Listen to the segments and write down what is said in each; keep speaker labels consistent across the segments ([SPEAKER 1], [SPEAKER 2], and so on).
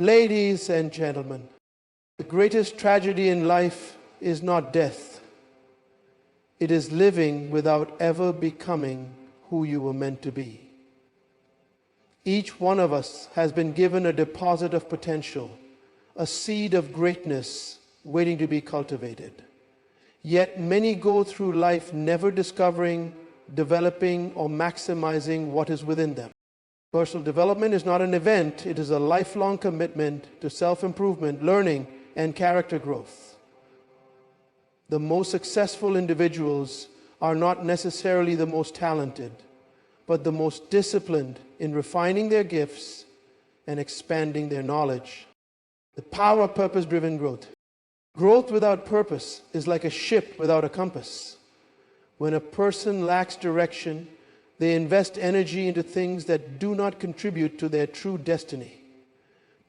[SPEAKER 1] Ladies and gentlemen, the greatest tragedy in life is not death. It is living without ever becoming who you were meant to be. Each one of us has been given a deposit of potential, a seed of greatness waiting to be cultivated. Yet many go through life never discovering, developing, or maximizing what is within them. Personal development is not an event, it is a lifelong commitment to self-improvement, learning, and character growth. The most successful individuals are not necessarily the most talented, but the most disciplined in refining their gifts and expanding their knowledge. The power of purpose-driven growth. Growth without purpose is like a ship without a compass. When a person lacks direction, they invest energy into things that do not contribute to their true destiny.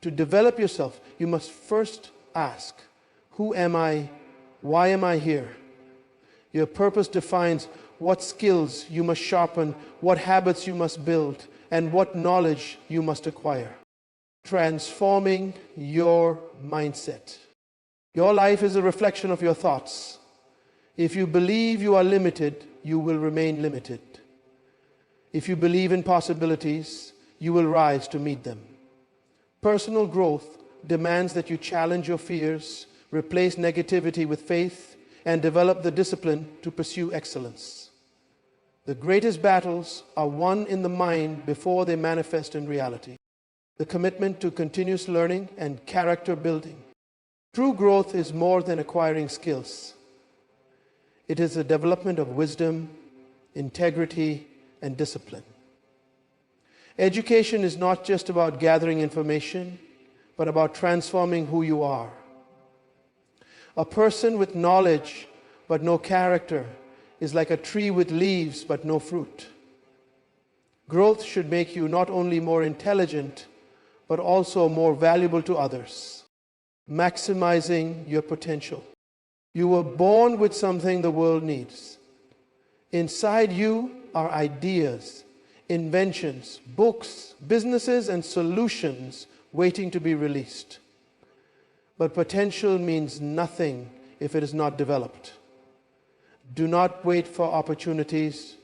[SPEAKER 1] To develop yourself, you must first ask, who am I? Why am I here? Your purpose defines what skills you must sharpen, what habits you must build, and what knowledge you must acquire. Transforming your mindset. Your life is a reflection of your thoughts. If you believe you are limited, you will remain limited. If you believe in possibilities, you will rise to meet them. Personal growth demands that you challenge your fears, replace negativity with faith, and develop the discipline to pursue excellence. The greatest battles are won in the mind before they manifest in reality. The commitment to continuous learning and character building. True growth is more than acquiring skills. It is a development of wisdom, integrity, and discipline. Education is not just about gathering information, but about transforming who you are. A person with knowledge but no character is like a tree with leaves but no fruit. Growth should make you not only more intelligent, but also more valuable to others. Maximizing your potential. You were born with something the world needs. Inside you are ideas, inventions, books, businesses, and solutions waiting to be released. But potential means nothing if it is not developed. Do not wait for opportunities.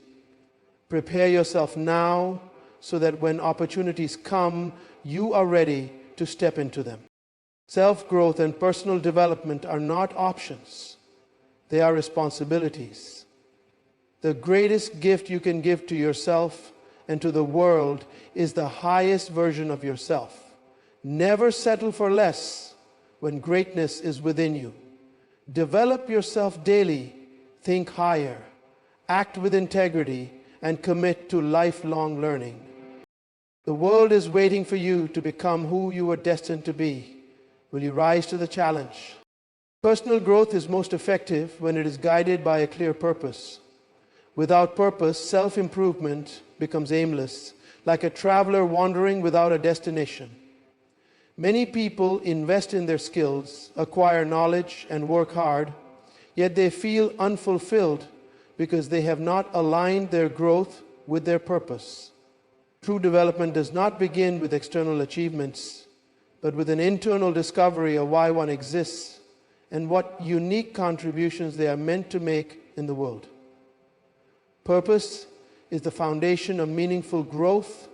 [SPEAKER 1] Prepare yourself now so that when opportunities come, you are ready to step into them. Self-growth and personal development are not options. They are responsibilities. The greatest gift you can give to yourself and to the world is the highest version of yourself. Never settle for less when greatness is within you. Develop yourself daily, think higher, act with integrity, and commit to lifelong learning. The world is waiting for you to become who you are destined to be. Will you rise to the challenge? Personal growth is most effective when it is guided by a clear purpose. Without purpose, self-improvement becomes aimless, like a traveler wandering without a destination. Many people invest in their skills, acquire knowledge, and work hard, yet they feel unfulfilled because they have not aligned their growth with their purpose. True development does not begin with external achievements, but with an internal discovery of why one exists and what unique contributions they are meant to make in the world. Purpose is the foundation of meaningful growth,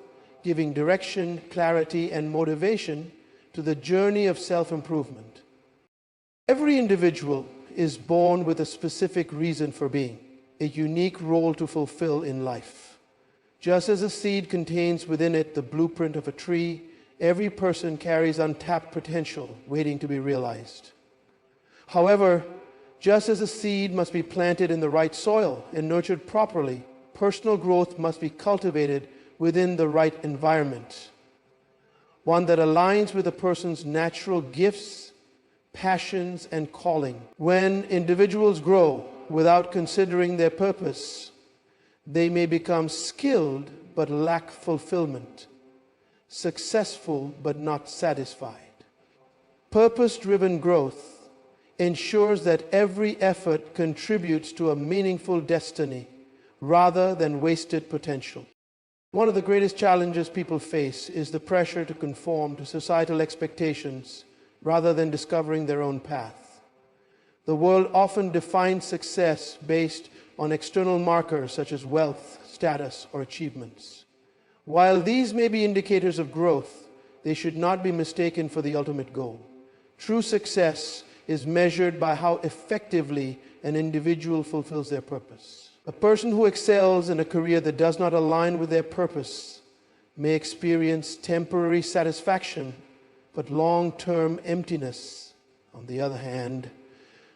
[SPEAKER 1] giving direction, clarity, and motivation to the journey of self-improvement. Every individual is born with a specific reason for being, a unique role to fulfill in life. Just as a seed contains within it the blueprint of a tree, every person carries untapped potential waiting to be realized. However, just as a seed must be planted in the right soil and nurtured properly, personal growth must be cultivated within the right environment, one that aligns with a person's natural gifts, passions, and calling. When individuals grow without considering their purpose, they may become skilled but lack fulfillment, successful but not satisfied. Purpose-driven growth ensures that every effort contributes to a meaningful destiny rather than wasted potential. One of the greatest challenges people face is the pressure to conform to societal expectations rather than discovering their own path. The world often defines success based on external markers such as wealth, status, or achievements. While these may be indicators of growth, they should not be mistaken for the ultimate goal. True success is measured by how effectively an individual fulfills their purpose. A person who excels in a career that does not align with their purpose may experience temporary satisfaction, but long-term emptiness. On the other hand,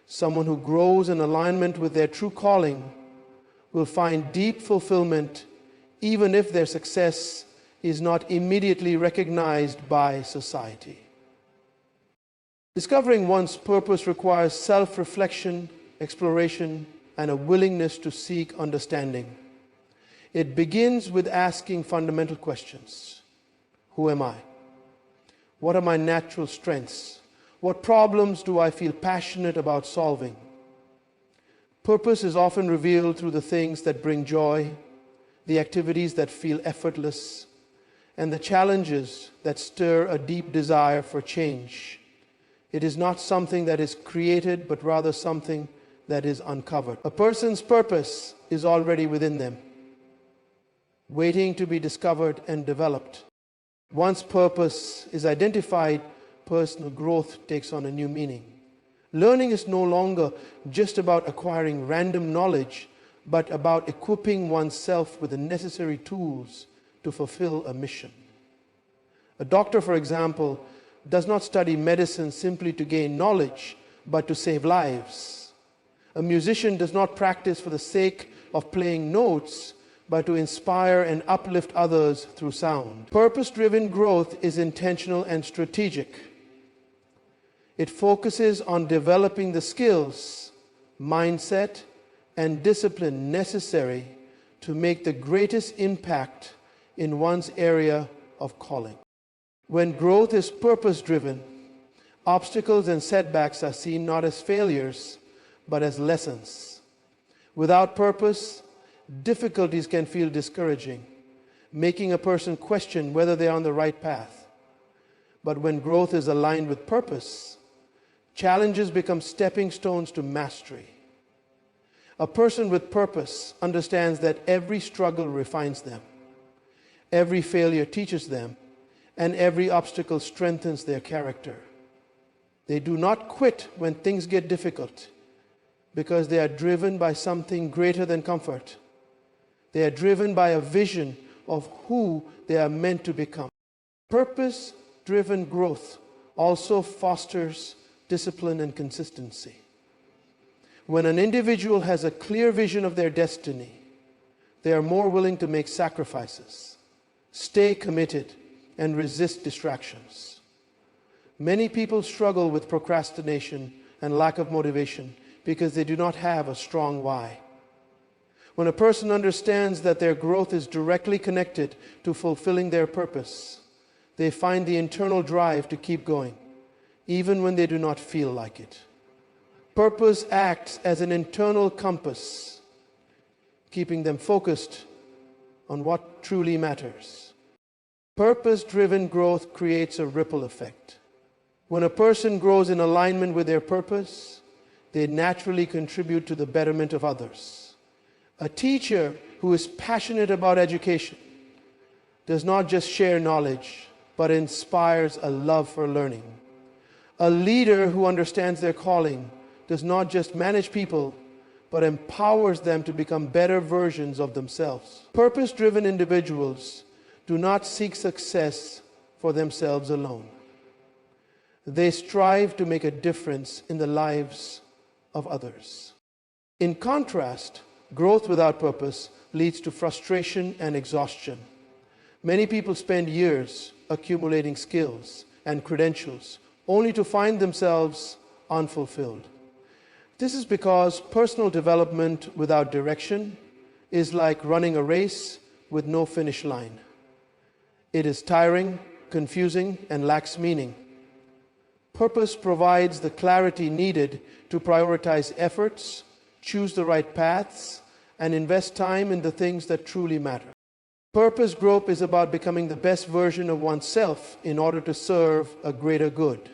[SPEAKER 1] someone who grows in alignment with their true calling will find deep fulfillment even if their success is not immediately recognized by society. Discovering one's purpose requires self-reflection, exploration, and a willingness to seek understanding. It begins with asking fundamental questions. Who am I? What are my natural strengths? What problems do I feel passionate about solving? Purpose is often revealed through the things that bring joy, the activities that feel effortless, and the challenges that stir a deep desire for change. It is not something that is created, but rather something that is uncovered. A person's purpose is already within them, waiting to be discovered and developed. Once purpose is identified, personal growth takes on a new meaning. Learning is no longer just about acquiring random knowledge, but about equipping oneself with the necessary tools to fulfill a mission. A doctor, for example, does not study medicine simply to gain knowledge, but to save lives. A musician does not practice for the sake of playing notes, but to inspire and uplift others through sound. Purpose-driven growth is intentional and strategic. It focuses on developing the skills, mindset, and discipline necessary to make the greatest impact in one's area of calling. When growth is purpose-driven, obstacles and setbacks are seen not as failures, but as lessons. Without purpose, difficulties can feel discouraging, making a person question whether they are on the right path. But when growth is aligned with purpose, challenges become stepping stones to mastery. A person with purpose understands that every struggle refines them, every failure teaches them, and every obstacle strengthens their character. They do not quit when things get difficult, because they are driven by something greater than comfort. They are driven by a vision of who they are meant to become. Purpose-driven growth also fosters discipline and consistency. When an individual has a clear vision of their destiny, they are more willing to make sacrifices, stay committed, and resist distractions. Many people struggle with procrastination and lack of motivation because they do not have a strong why. When a person understands that their growth is directly connected to fulfilling their purpose, they find the internal drive to keep going, even when they do not feel like it. Purpose acts as an internal compass, keeping them focused on what truly matters. Purpose-driven growth creates a ripple effect. When a person grows in alignment with their purpose, they naturally contribute to the betterment of others. A teacher who is passionate about education does not just share knowledge, but inspires a love for learning. A leader who understands their calling does not just manage people, but empowers them to become better versions of themselves. Purpose-driven individuals do not seek success for themselves alone. They strive to make a difference in the lives of others. In contrast, growth without purpose leads to frustration and exhaustion. Many people spend years accumulating skills and credentials only to find themselves unfulfilled. This is because personal development without direction is like running a race with no finish line. It is tiring, confusing, and lacks meaning. Purpose provides the clarity needed to prioritize efforts, choose the right paths, and invest time in the things that truly matter. Purpose growth is about becoming the best version of oneself in order to serve a greater good.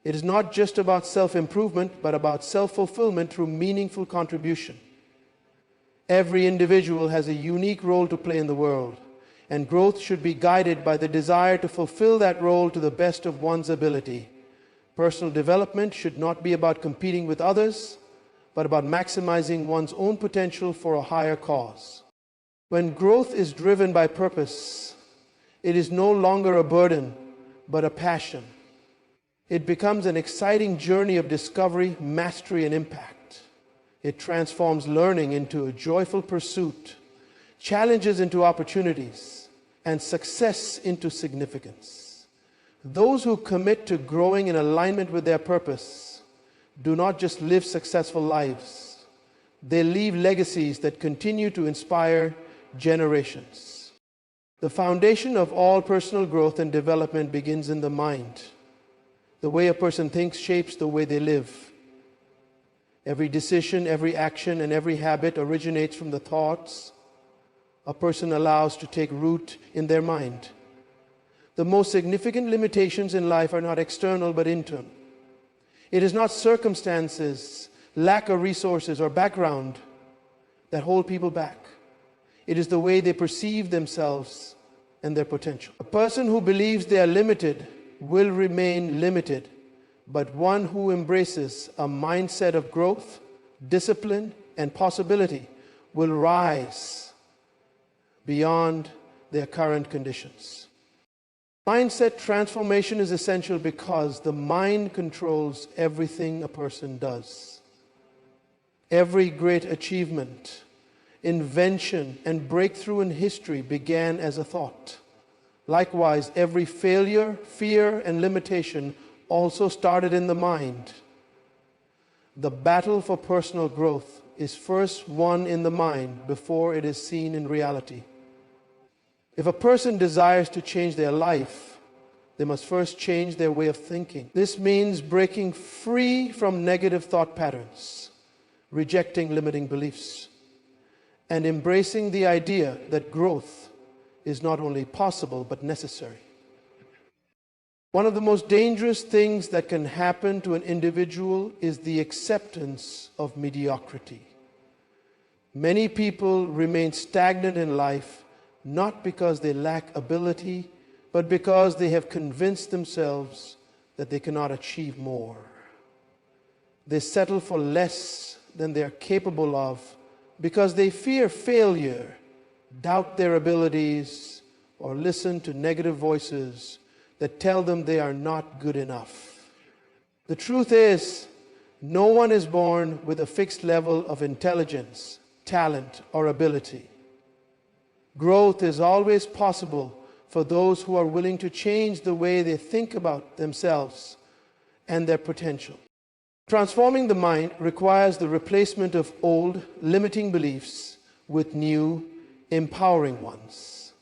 [SPEAKER 1] It is not just about self-improvement, but about self-fulfillment through meaningful contribution. Every individual has a unique role to play in the world, and growth should be guided by the desire to fulfill that role to the best of one's ability. Personal development should not be about competing with others, but about maximizing one's own potential for a higher cause. When growth is driven by purpose, it is no longer a burden, but a passion. It becomes an exciting journey of discovery, mastery, and impact. It transforms learning into a joyful pursuit, challenges into opportunities, and success into significance. Those who commit to growing in alignment with their purpose do not just live successful lives. They leave legacies that continue to inspire generations. The foundation of all personal growth and development begins in the mind. The way a person thinks shapes the way they live. Every decision, every action, and every habit originates from the thoughts a person allows to take root in their mind. The most significant limitations in life are not external but internal. It is not circumstances, lack of resources, or background that hold people back. It is the way they perceive themselves and their potential. A person who believes they are limited will remain limited, but one who embraces a mindset of growth, discipline, and possibility will rise beyond their current conditions. Mindset transformation is essential because the mind controls everything a person does. Every great achievement, invention, and breakthrough in history began as a thought. Likewise, every failure, fear, and limitation also started in the mind. The battle for personal growth is first won in the mind before it is seen in reality. If a person desires to change their life, they must first change their way of thinking. This means breaking free from negative thought patterns, rejecting limiting beliefs, and embracing the idea that growth is not only possible but necessary. One of the most dangerous things that can happen to an individual is the acceptance of mediocrity. Many people remain stagnant in life not because they lack ability, but because they have convinced themselves that they cannot achieve more. They settle for less than they are capable of because they fear failure, doubt their abilities, or listen to negative voices that tell them they are not good enough. The truth is, no one is born with a fixed level of intelligence, talent, or ability. Growth is always possible for those who are willing to change the way they think about themselves and their potential. Transforming the mind requires the replacement of old, limiting beliefs with new, empowering ones.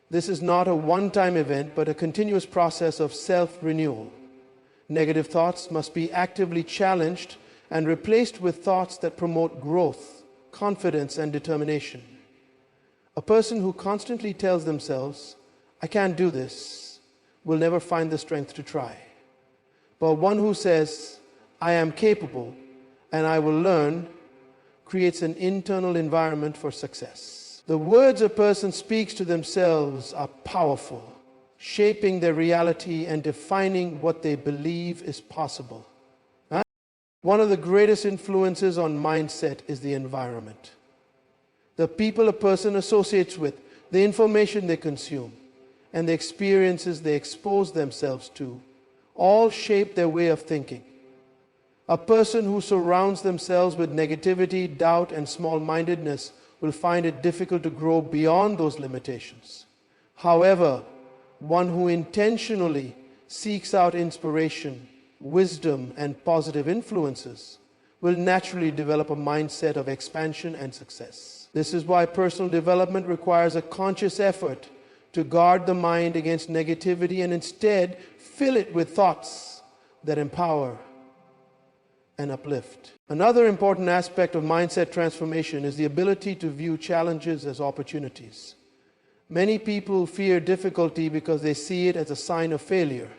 [SPEAKER 1] This is not a one-time event, but a continuous process of self-renewal. Negative thoughts must be actively challenged and replaced with thoughts that promote growth, confidence, and determination. A person who constantly tells themselves, "I can't do this," will never find the strength to try. But one who says, "I am capable and I will learn," creates an internal environment for success. The words a person speaks to themselves are powerful, shaping their reality and defining what they believe is possible. One of the greatest influences on mindset is the environment. The people a person associates with, the information they consume, and the experiences they expose themselves to, all shape their way of thinking. A person who surrounds themselves with negativity, doubt, and small-mindedness will find it difficult to grow beyond those limitations. However, one who intentionally seeks out inspiration, wisdom, and positive influences will naturally develop a mindset of expansion and success. This is why personal development requires a conscious effort to guard the mind against negativity and instead fill it with thoughts that empower and uplift. Another important aspect of mindset transformation is the ability to view challenges as opportunities. Many people fear difficulty because they see it as a sign of failure.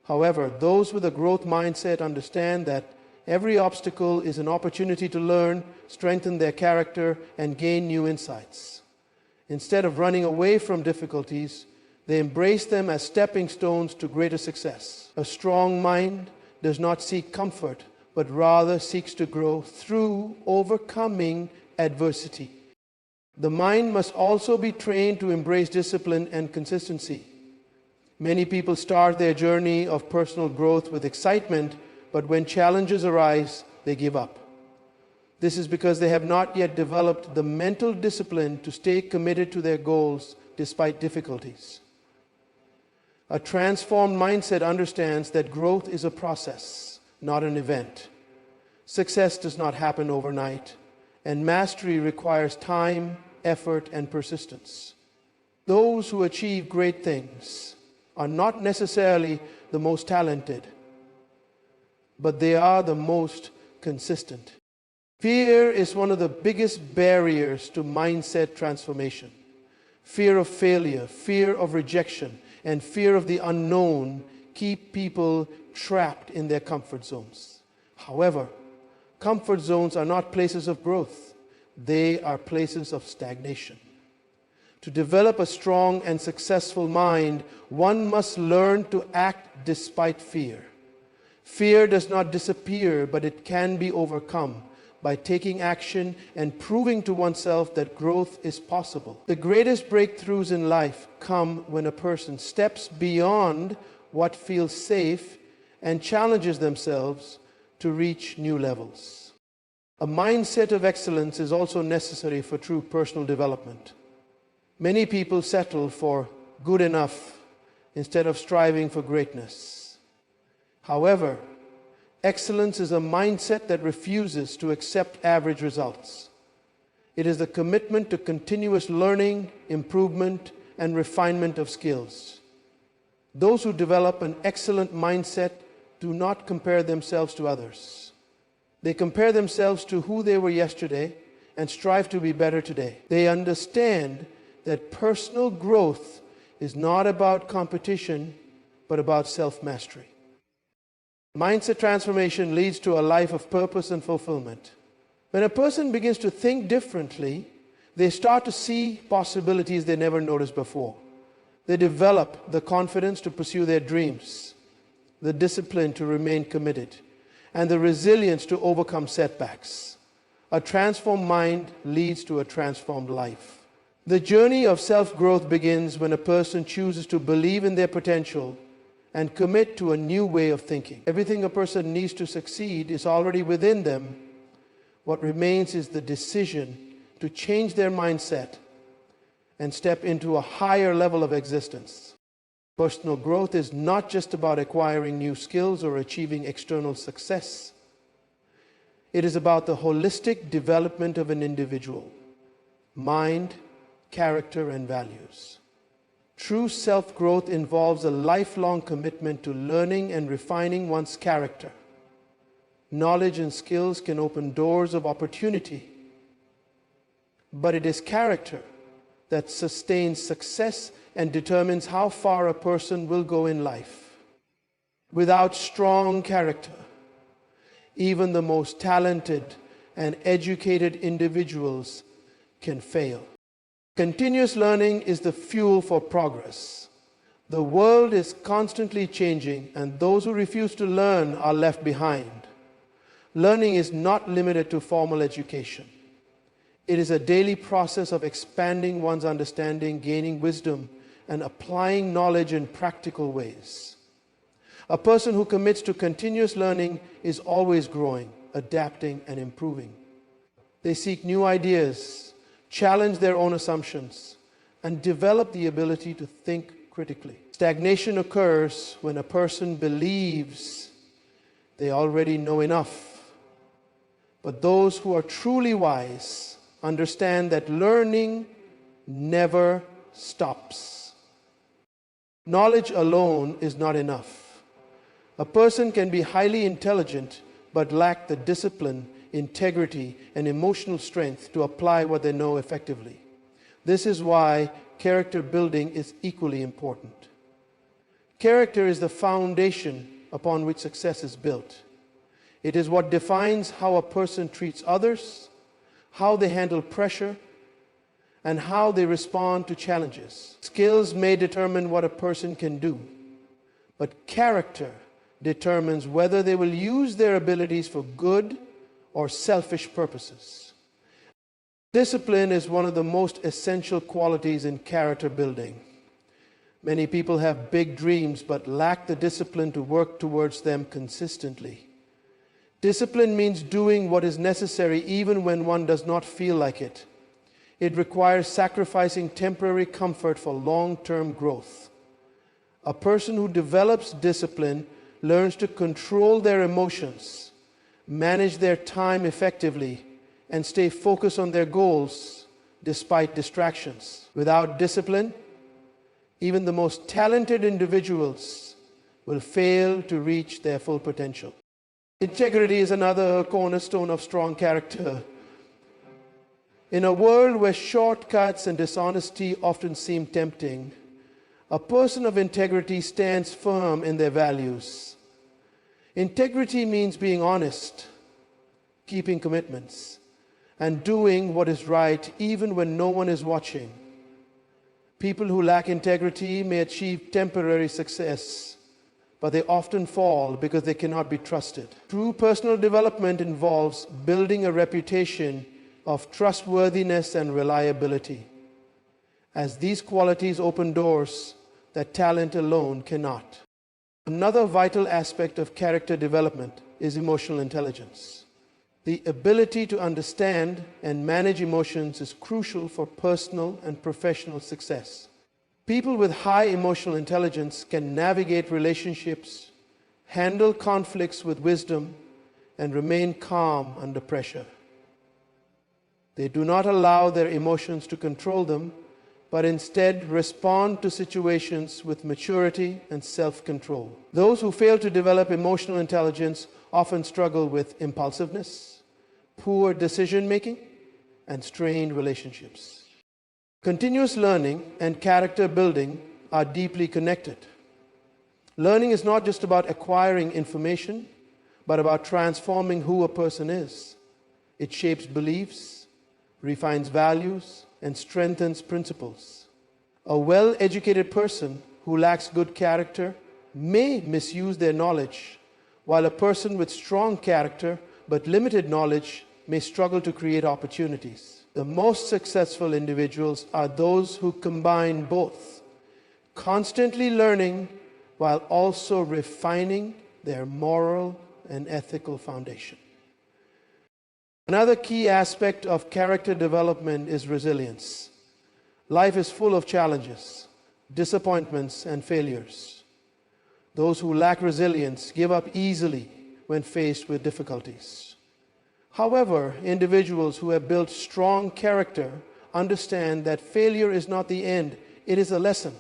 [SPEAKER 1] However, those with a growth mindset understand that every obstacle is an opportunity to learn, strengthen their character, and gain new insights. Instead of running away from difficulties, they embrace them as stepping stones to greater success. A strong mind does not seek comfort, but rather seeks to grow through overcoming adversity. The mind must also be trained to embrace discipline and consistency. Many people start their journey of personal growth with excitement, but when challenges arise, they give up. This is because they have not yet developed the mental discipline to stay committed to their goals despite difficulties. A transformed mindset understands that growth is a process, not an event. Success does not happen overnight, and mastery requires time, effort, and persistence. Those who achieve great things are not necessarily the most talented, but they are the most consistent. Fear is one of the biggest barriers to mindset transformation. Fear of failure, fear of rejection, and fear of the unknown keep people trapped in their comfort zones. However, comfort zones are not places of growth. They are places of stagnation. To develop a strong and successful mind, one must learn to act despite fear. Fear does not disappear, but it can be overcome by taking action and proving to oneself that growth is possible. The greatest breakthroughs in life come when a person steps beyond what feels safe and challenges themselves to reach new levels. A mindset of excellence is also necessary for true personal development. Many people settle for good enough instead of striving for greatness. However, excellence is a mindset that refuses to accept average results. It is the commitment to continuous learning, improvement, and refinement of skills. Those who develop an excellent mindset do not compare themselves to others. They compare themselves to who they were yesterday and strive to be better today. They understand that personal growth is not about competition, but about self-mastery. Mindset transformation leads to a life of purpose and fulfillment. When a person begins to think differently, they start to see possibilities they never noticed before. They develop the confidence to pursue their dreams, the discipline to remain committed, and the resilience to overcome setbacks. A transformed mind leads to a transformed life. The journey of self-growth begins when a person chooses to believe in their potential and commit to a new way of thinking. Everything a person needs to succeed is already within them. What remains is the decision to change their mindset and step into a higher level of existence. Personal growth is not just about acquiring new skills or achieving external success. It is about the holistic development of an individual, mind, character, and values. True self-growth involves a lifelong commitment to learning and refining one's character. Knowledge and skills can open doors of opportunity, but it is character that sustains success and determines how far a person will go in life. Without strong character, even the most talented and educated individuals can fail. Continuous learning is the fuel for progress. The world is constantly changing, and those who refuse to learn are left behind. Learning is not limited to formal education. It is a daily process of expanding one's understanding, gaining wisdom, and applying knowledge in practical ways. A person who commits to continuous learning is always growing, adapting, and improving. They seek new ideas, challenge their own assumptions, and develop the ability to think critically. Stagnation occurs when a person believes they already know enough. But those who are truly wise understand that learning never stops. Knowledge alone is not enough. A person can be highly intelligent but lack the discipline, integrity, and emotional strength to apply what they know effectively. This is why character building is equally important. Character is the foundation upon which success is built. It is what defines how a person treats others, how they handle pressure, and how they respond to challenges. Skills may determine what a person can do, but character determines whether they will use their abilities for good or selfish purposes. Discipline is one of the most essential qualities in character building. Many people have big dreams but lack the discipline to work towards them consistently. Discipline means doing what is necessary even when one does not feel like it. It requires sacrificing temporary comfort for long-term growth. A person who develops discipline learns to control their emotions, manage their time effectively, and stay focused on their goals despite distractions. Without discipline, even the most talented individuals will fail to reach their full potential. Integrity is another cornerstone of strong character. In a world where shortcuts and dishonesty often seem tempting, a person of integrity stands firm in their values. Integrity means being honest, keeping commitments, and doing what is right even when no one is watching. People who lack integrity may achieve temporary success, but they often fall because they cannot be trusted. True personal development involves building a reputation of trustworthiness and reliability, as these qualities open doors that talent alone cannot. Another vital aspect of character development is emotional intelligence. The ability to understand and manage emotions is crucial for personal and professional success. People with high emotional intelligence can navigate relationships, handle conflicts with wisdom, and remain calm under pressure. They do not allow their emotions to control them, but instead respond to situations with maturity and self-control. Those who fail to develop emotional intelligence often struggle with impulsiveness, poor decision-making, and strained relationships. Continuous learning and character building are deeply connected. Learning is not just about acquiring information, but about transforming who a person is. It shapes beliefs, refines values, and strengthens principles. A well-educated person who lacks good character may misuse their knowledge, while a person with strong character but limited knowledge may struggle to create opportunities. The most successful individuals are those who combine both, constantly learning while also refining their moral and ethical foundation. Another key aspect of character development is resilience. Life is full of challenges, disappointments, and failures. Those who lack resilience give up easily when faced with difficulties. However, individuals who have built strong character understand that failure is not the end, it is a lesson.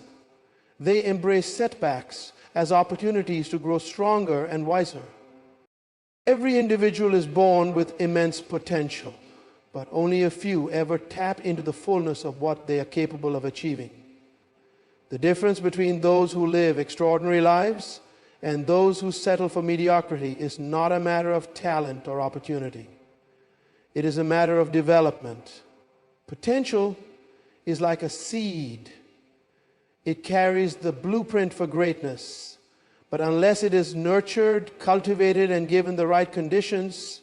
[SPEAKER 1] They embrace setbacks as opportunities to grow stronger and wiser. Every individual is born with immense potential, but only a few ever tap into the fullness of what they are capable of achieving. The difference between those who live extraordinary lives and those who settle for mediocrity is not a matter of talent or opportunity. It is a matter of development. Potential is like a seed. It carries the blueprint for greatness, but unless it is nurtured, cultivated, and given the right conditions,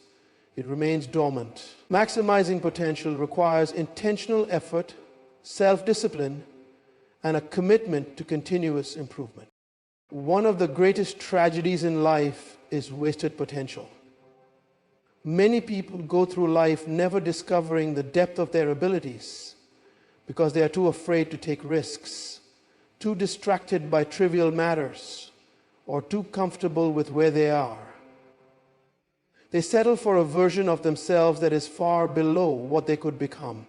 [SPEAKER 1] it remains dormant. Maximizing potential requires intentional effort, self-discipline, and a commitment to continuous improvement. One of the greatest tragedies in life is wasted potential. Many people go through life never discovering the depth of their abilities because they are too afraid to take risks, too distracted by trivial matters, or too comfortable with where they are. They settle for a version of themselves that is far below what they could become.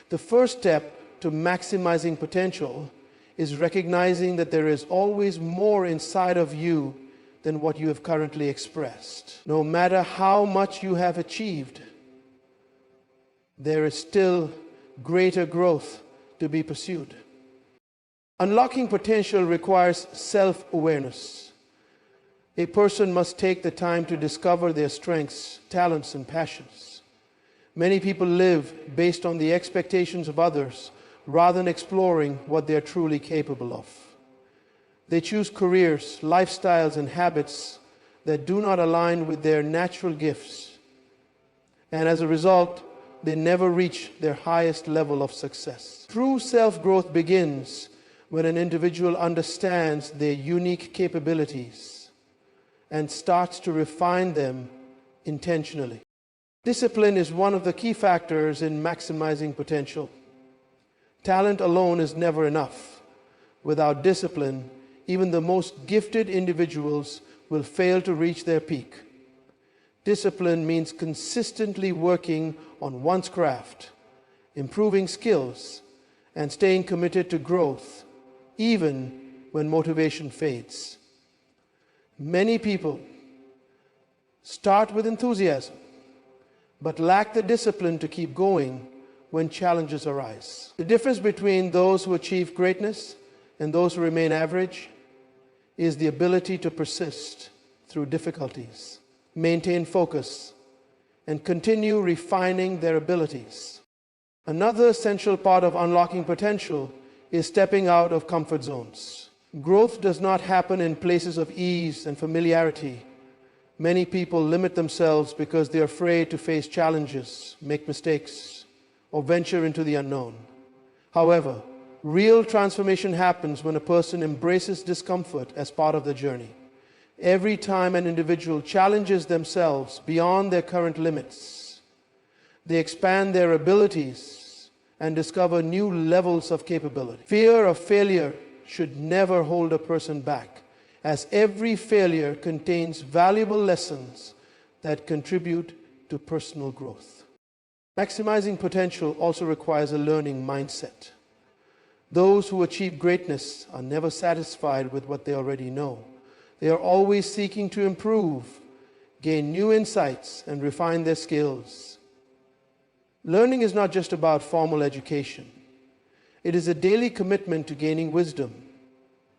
[SPEAKER 1] The first step to maximizing potential is recognizing that there is always more inside of you than what you have currently expressed. No matter how much you have achieved, there is still greater growth to be pursued. Unlocking potential requires self-awareness. A person must take the time to discover their strengths, talents, and passions. Many people live based on the expectations of others rather than exploring what they are truly capable of. They choose careers, lifestyles, and habits that do not align with their natural gifts. And as a result, they never reach their highest level of success. True self-growth begins when an individual understands their unique capabilities and starts to refine them intentionally. Discipline is one of the key factors in maximizing potential. Talent alone is never enough. Without discipline, even the most gifted individuals will fail to reach their peak. Discipline means consistently working on one's craft, improving skills, and staying committed to growth, even when motivation fades. Many people start with enthusiasm, but lack the discipline to keep going when challenges arise. The difference between those who achieve greatness and those who remain average is the ability to persist through difficulties, maintain focus, and continue refining their abilities. Another essential part of unlocking potential is stepping out of comfort zones. Growth does not happen in places of ease and familiarity. Many people limit themselves because they are afraid to face challenges, make mistakes, or venture into the unknown. However, real transformation happens when a person embraces discomfort as part of the journey. Every time an individual challenges themselves beyond their current limits, they expand their abilities and discover new levels of capability. Fear of failure should never hold a person back, as every failure contains valuable lessons that contribute to personal growth. Maximizing potential also requires a learning mindset. Those who achieve greatness are never satisfied with what they already know. They are always seeking to improve, gain new insights, and refine their skills. Learning is not just about formal education. It is a daily commitment to gaining wisdom,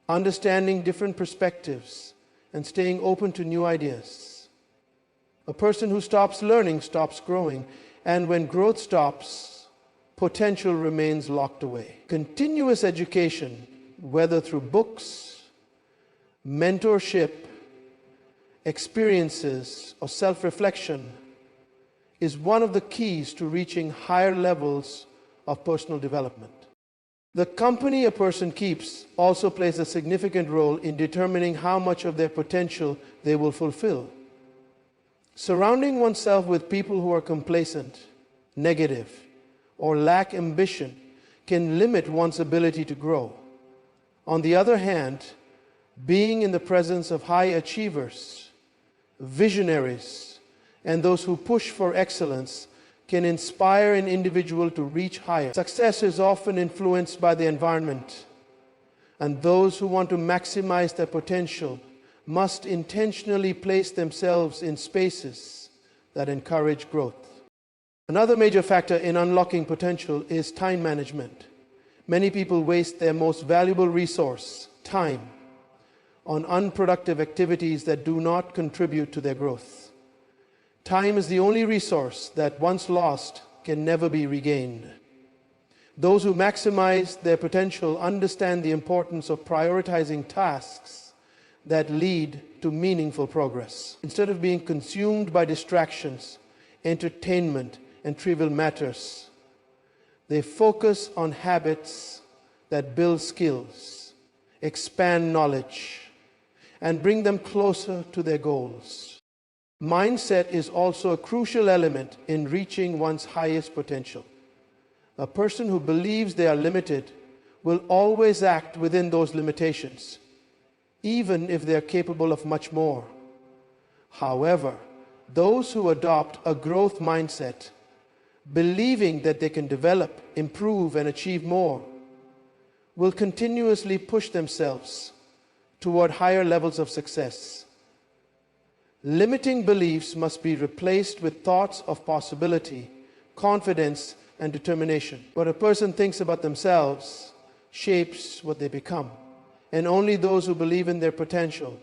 [SPEAKER 1] understanding different perspectives, and staying open to new ideas. A person who stops learning stops growing, and when growth stops, potential remains locked away. Continuous education, whether through books, mentorship, experiences, or self-reflection, is one of the keys to reaching higher levels of personal development. The company a person keeps also plays a significant role in determining how much of their potential they will fulfill. Surrounding oneself with people who are complacent, negative, or lack ambition can limit one's ability to grow. On the other hand, being in the presence of high achievers, visionaries, and those who push for excellence can inspire an individual to reach higher. Success is often influenced by the environment, and those who want to maximize their potential must intentionally place themselves in spaces that encourage growth. Another major factor in unlocking potential is time management. Many people waste their most valuable resource, time, on unproductive activities that do not contribute to their growth. Time is the only resource that, once lost, can never be regained. Those who maximize their potential understand the importance of prioritizing tasks that lead to meaningful progress. Instead of being consumed by distractions, entertainment, and trivial matters, they focus on habits that build skills, expand knowledge, and bring them closer to their goals. Mindset is also a crucial element in reaching one's highest potential. A person who believes they are limited will always act within those limitations, even if they are capable of much more. However, those who adopt a growth mindset, believing that they can develop, improve, and achieve more, will continuously push themselves toward higher levels of success. Limiting beliefs must be replaced with thoughts of possibility, confidence, and determination. What a person thinks about themselves shapes what they become. And only those who believe in their potential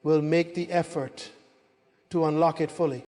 [SPEAKER 1] will make the effort to unlock it fully.